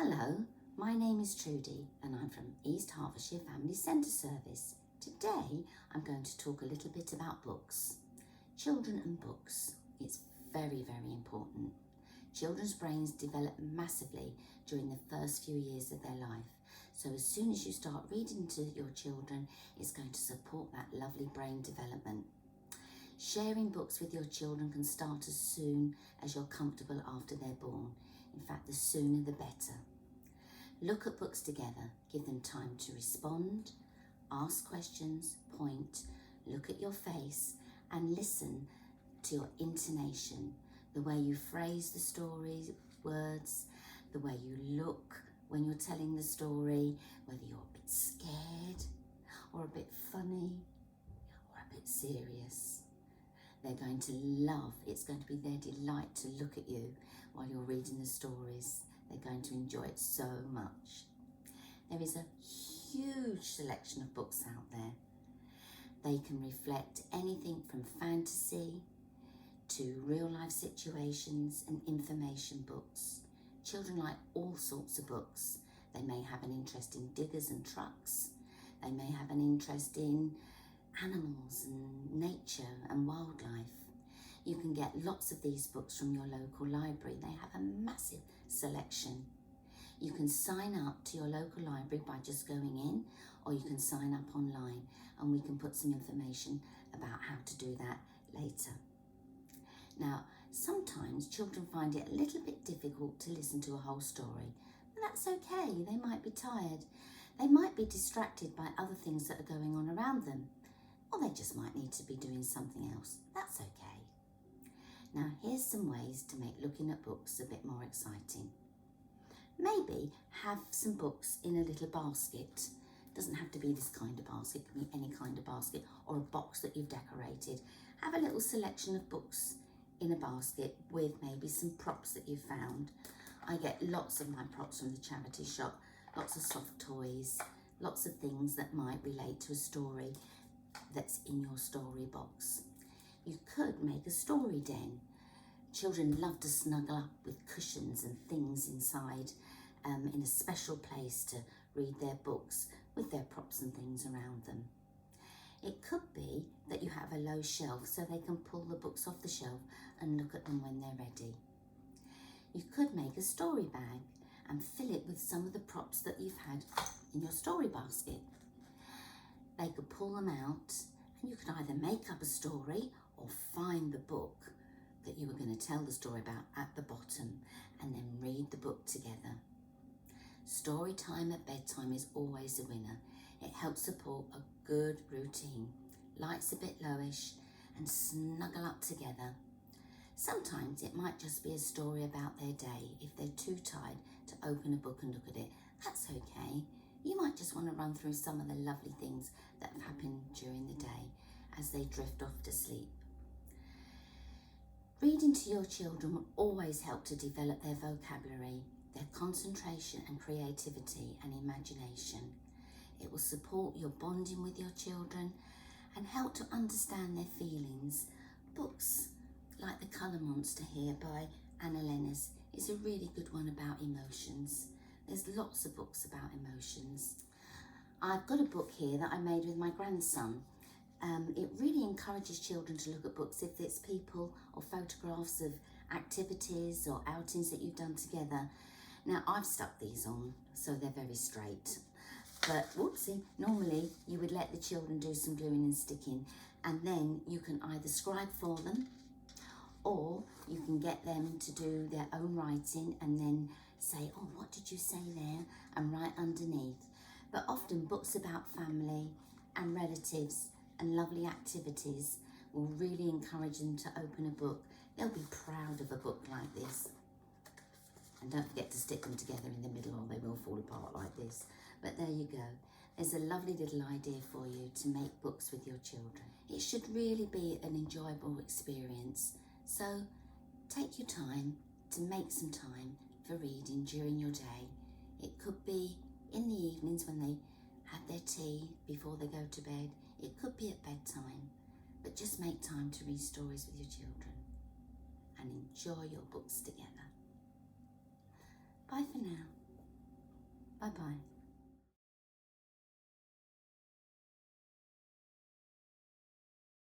Hello, my name is Trudi and I'm from East Hertfordshire Family Centre Service. Today I'm going to talk a little bit about books. Children and books. It's very, very important. Children's brains develop massively during the first few years of their life. So as soon as you start reading to your children, it's going to support that lovely brain development. Sharing books with your children can start as soon as you're comfortable after they're born. In fact, the sooner the better. Look at books together, give them time to respond, ask questions, point, look at your face and listen to your intonation, the way you phrase the story, words, the way you look when you're telling the story, whether you're a bit scared or a bit funny or a bit serious. They're going to love, it's going to be their delight to look at you while you're reading the stories. They're going to enjoy it so much. There is a huge selection of books out there. They can reflect anything from fantasy to real life situations and information books. Children like all sorts of books. They may have an interest in diggers and trucks. They may have an interest in animals and nature and wildlife. You can get lots of these books from your local library. They have a massive selection. You can sign up to your local library by just going in, or you can sign up online and we can put some information about how to do that later. Now, sometimes children find it a little bit difficult to listen to a whole story, but that's okay. They might be tired. They might be distracted by other things that are going on around them. Or they just might need to be doing something else. That's okay. Now here's some ways to make looking at books a bit more exciting. Maybe have some books in a little basket. Doesn't have to be this kind of basket, it can be any kind of basket or a box that you've decorated. Have a little selection of books in a basket with maybe some props that you've found. I get lots of my props from the charity shop, lots of soft toys, lots of things that might relate to a story that's in your story box. You could make a story den. Children love to snuggle up with cushions and things inside in a special place to read their books with their props and things around them. It could be that you have a low shelf so they can pull the books off the shelf and look at them when they're ready. You could make a story bag and fill it with some of the props that you've had in your story basket. They could pull them out and you could either make up a story or find the book that you were going to tell the story about at the bottom and then read the book together. Story time at bedtime is always a winner. It helps support a good routine. Lights a bit lowish and snuggle up together. Sometimes it might just be a story about their day. If they're too tired to open a book and look at it, that's okay. You might just want to run through some of the lovely things that have happened during the day as they drift off to sleep. Reading to your children will always help to develop their vocabulary, their concentration and creativity and imagination. It will support your bonding with your children and help to understand their feelings. Books like The Colour Monster here by Anna Lennis is a really good one about emotions. There's lots of books about emotions. I've got a book here that I made with my grandson. It really encourages children to look at books if it's people or photographs of activities or outings that you've done together. Now I've stuck these on so they're very straight, but whoopsie, normally you would let the children do some gluing and sticking and then you can either scribe for them or you can get them to do their own writing and then say, oh, what did you say there? And write underneath. But often books about family and relatives and lovely activities will really encourage them to open a book. They'll be proud of a book like this. And don't forget to stick them together in the middle or they will fall apart like this. But there you go. There's a lovely little idea for you to make books with your children. It should really be an enjoyable experience. So take your time to make some time for reading during your day. It could be in the evenings when they have their tea before they go to bed. It could be at bedtime, but just make time to read stories with your children and enjoy your books together. Bye for now. Bye-bye.